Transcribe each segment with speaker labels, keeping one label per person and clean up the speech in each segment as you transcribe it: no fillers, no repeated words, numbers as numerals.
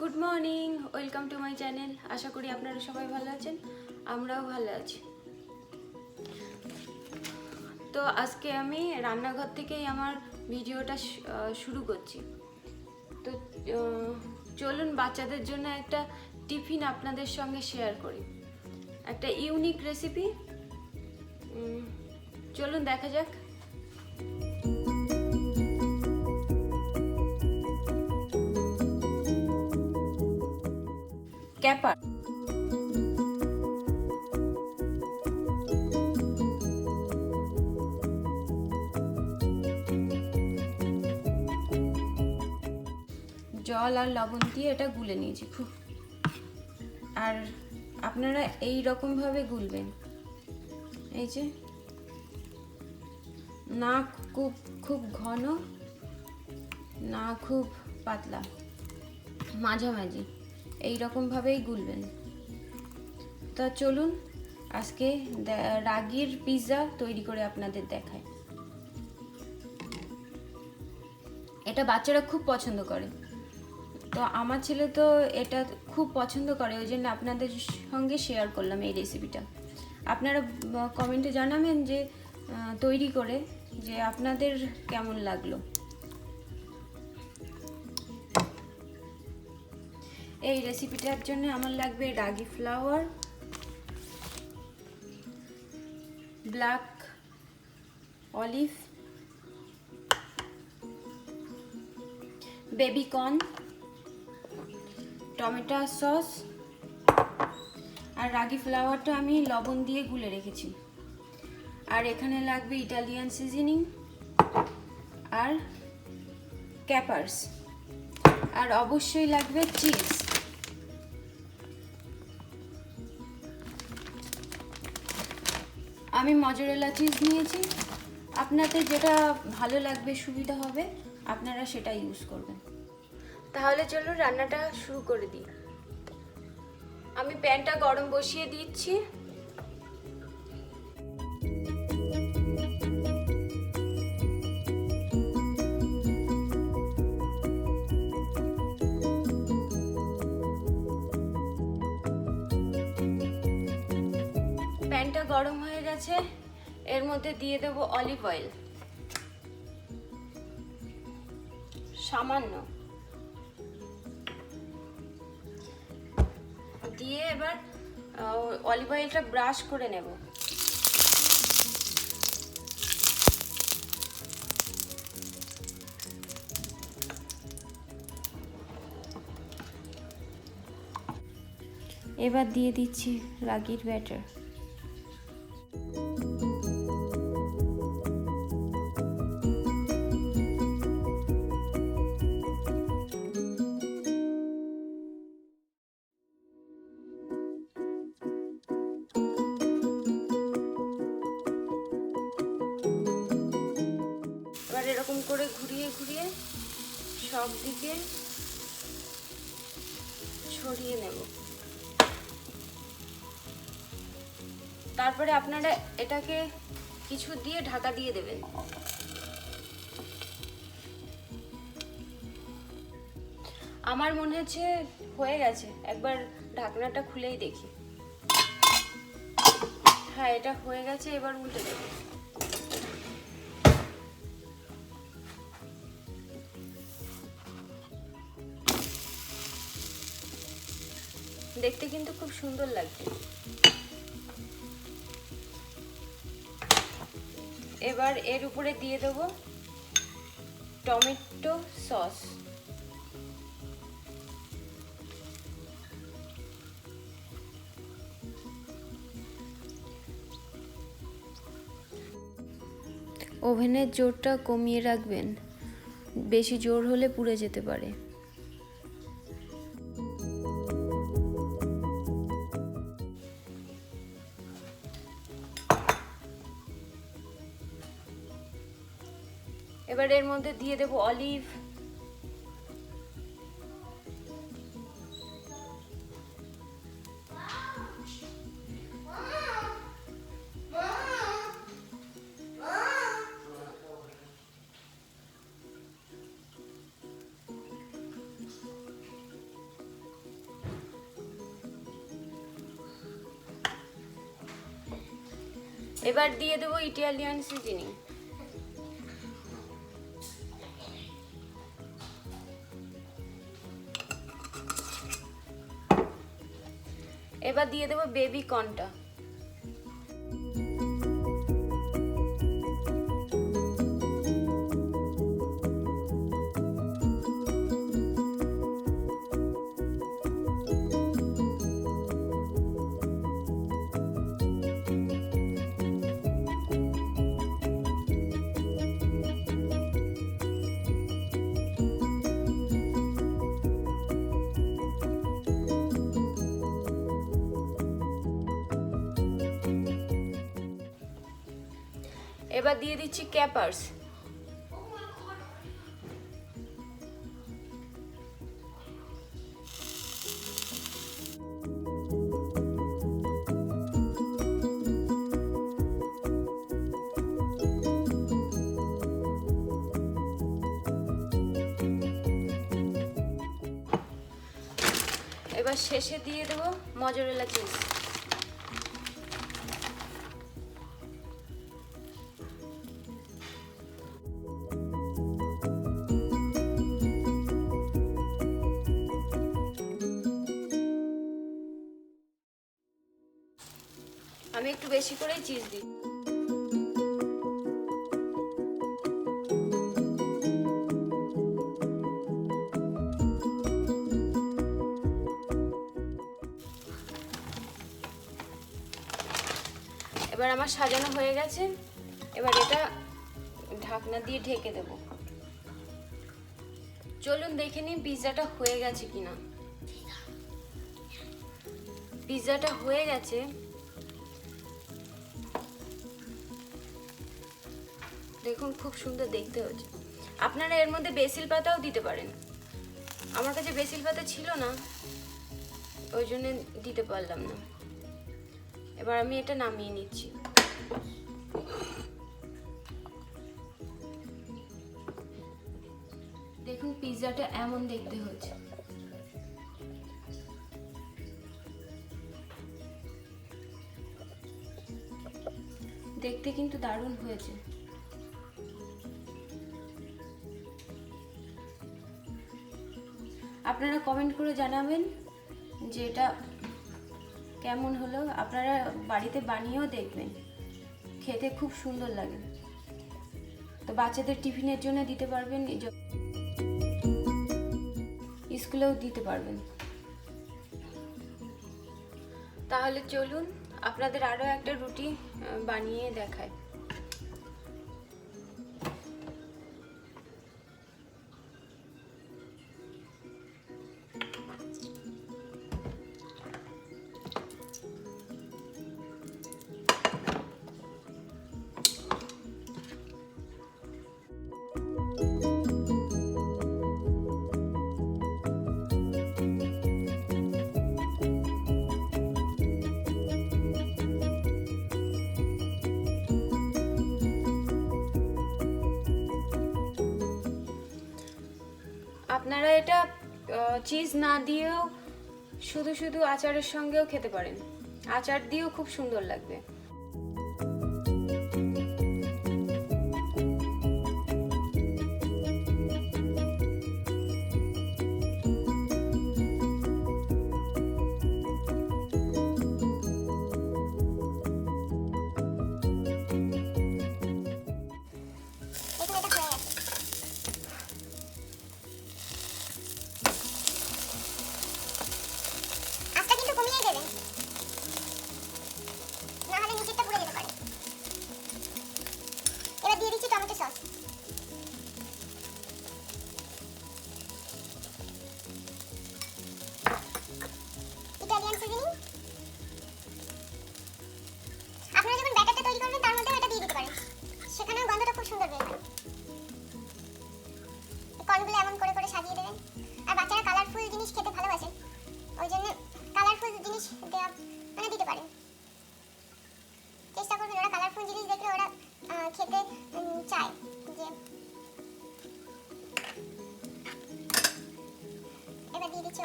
Speaker 1: Good morning, welcome to my channel. আশা করি আপনারা সবাই ভালো আছেন, আমরাও ভালো আছি। তো আজকে আমি রান্নাঘর থেকেই আমার ভিডিওটা শুরু করছি। তো চলুন বাচ্চাদের জন্য একটা টিফিন আপনাদের সঙ্গে শেয়ার করি, একটা ইউনিক রেসিপি। চলুন দেখা যাক। ক্যাপার, জল আর লবণ দিয়ে এটা গুলে নিয়েছি খুব, আর আপনারা এই রকম ভাবে গুলবেন। এই যে, না খুব ঘন, না খুব পাতলা, মাঝামাঝি, এই রকম ভাবেই গুলবেন। তা চলুন আজকে রাগির পিৎজা তৈরি করে আপনাদের দেখাই। এটা বাচ্চারা খুব পছন্দ করে, তো আমার ছেলে তো এটা খুব পছন্দ করে, ওই জন্য আপনাদের সঙ্গে শেয়ার করলাম এই রেসিপিটা। আপনারা কমেন্টে জানাবেন যে তৈরি করে যে আপনাদের কেমন লাগলো। এই রেসিপিটার জন্য আমার লাগবে ragi flour, black olive, baby corn, tomato sauce, আর রাগি ফ্লাওয়ারটা আমি লবণ দিয়ে গুলে রেখেছি। আর এখানে লাগবে ইটালিয়ান সিজনিং আর ক্যাপার্স, আর অবশ্যই লাগবে চিজ। আমি মজরেলা চিজ নিয়েছি, আপনাদের যেটা ভালো লাগবে, সুবিধা হবে, আপনারা সেটা ইউজ করবেন। তাহলে চলো রান্নাটা শুরু করে দিই। আমি প্যানটা গরম বসিয়ে দিচ্ছি। প্যানটা গরম হয়ে গেছে, এর মধ্যে দিয়ে দেব অলিভ অয়েল সামান্য, দিয়ে এবার অলিভ অয়েলটা ব্রাশ করে নেব। এবার দিয়ে দিচ্ছি রাগির ব্যাটার। এবার এরকম করে ঘুরিয়ে ঘুরিয়ে সব দিকে ছড়িয়ে নেব। তারপরে আপনারা এটাকে কিছু দিয়ে ঢাকা দিয়ে দেবেন। আমার মনে হচ্ছে হয়ে গেছে, একবার ঢাকনাটা খুলেই দেখি। হ্যাঁ, এটা হয়ে গেছে, এবার উল্টে দেব। দেখতে কিন্তু খুব সুন্দর লাগছে। এবার এর উপরে দিয়ে দেব টমেটো সস। ওভেনের জোরটা কমিয়ে রাখবেন, বেশি জোর হলে পুড়ে যেতে পারে। এবার এর মধ্যে দিয়ে দেব অলিভ, এবার দিয়ে দেবো ইটালিয়ান সিজনিং। এবার দিয়ে দেবো বেবি কর্নটা। এবার দিয়ে দিচ্ছি ক্যাপার্স। এবার শেষে দিয়ে দেবো মজরেলা চিজ। আমি একটু বেশি করেই চিজ দিই। এবার আমার সাজানো হয়ে গেছে। এবার এটা ঢাকনা দিয়ে ঢেকে দেব। চলুন দেখে নিই পিৎজাটা হয়ে গেছে কিনা। পিৎজাটা হয়ে গেছে। দেখুন খুব সুন্দর দেখতে হচ্ছে। আপনারা এর মধ্যে বেসিল পাতাও দিতে পারেন। আমার কাছে বেসিল পাতা ছিল না, ওই জন্য দিতে পারলাম না। এবার আমি এটা নামিয়ে নিচ্ছি। দেখুন পিৎজাটা এমন দেখতে হচ্ছে। দেখতে কিন্তু দারুণ হয়েছে। আপনারা কমেন্ট করে জানাবেন যে এটা কেমন হলো। আপনারা বাড়িতে বানিয়েও দেখবেন, খেতে খুব সুন্দর লাগে। তো বাচ্চাদের টিফিনের জন্য দিতে পারবেন, স্কুলেও দিতে পারবেন। তাহলে চলুন আপনাদের আরও একটা রুটি বানিয়ে দেখাই। আপনারা এটা চিজ না দিয়েও শুধু শুধু আচারের সঙ্গেও খেতে পারেন। আচার দিয়েও খুব সুন্দর লাগবে।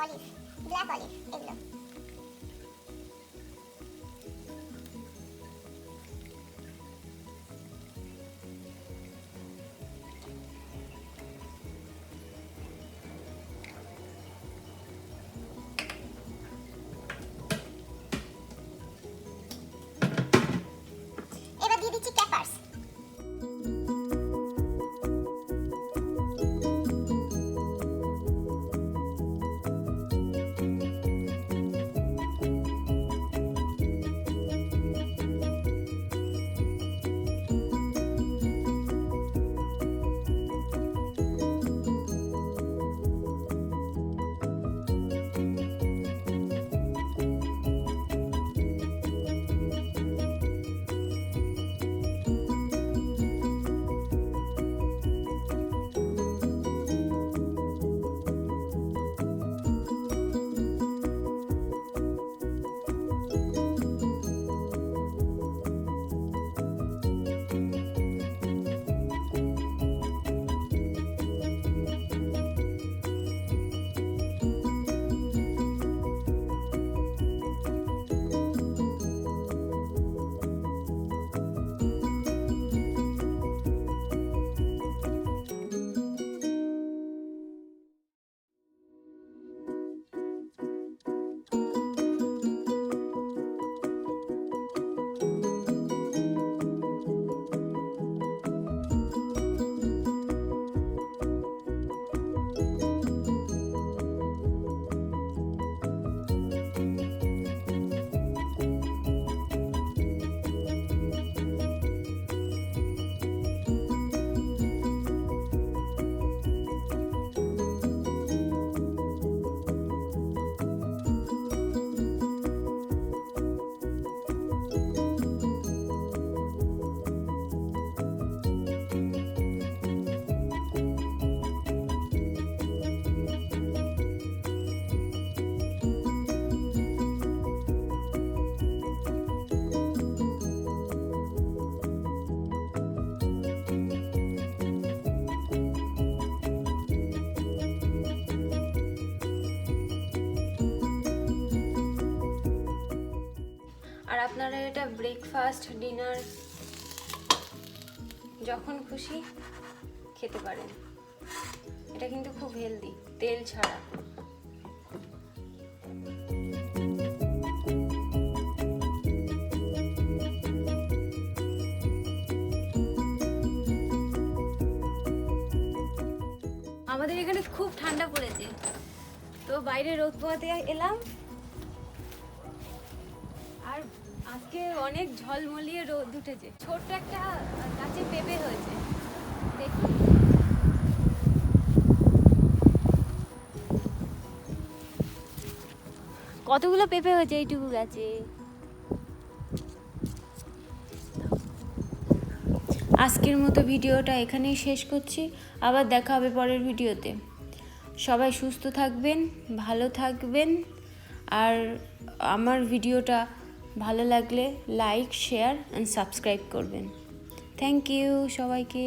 Speaker 1: অলিভ, ব্ল্যাক অলিভ এগুলো। এটা ব্রেকফাস্ট, ডিনার যখন খুশি খেতে পারেন। এটা কিন্তু খুব হেলদি, তেল ছাড়া। আমাদের এখানে খুব ঠান্ডা পড়েছে, তো বাইরে রোদ পোহাতে এলাম। আর আজকে অনেক ঝলমলিয়ে রোদ উঠেছে। ছোট্ট একটা গাছে পেঁপে হয়েছে, দেখুন। কতগুলো পেঁপে হয়েছে এইটুকু গাছে। আজকের মতো ভিডিওটা এখানেই শেষ করছি। আবার দেখা হবে পরের ভিডিওতে। সবাই সুস্থ থাকবেন, ভালো থাকবেন। আর আমার ভিডিওটা ভালো লাগলে লাইক, শেয়ার অ্যান্ড সাবস্ক্রাইব করবেন। থ্যাংক ইউ সবাইকে।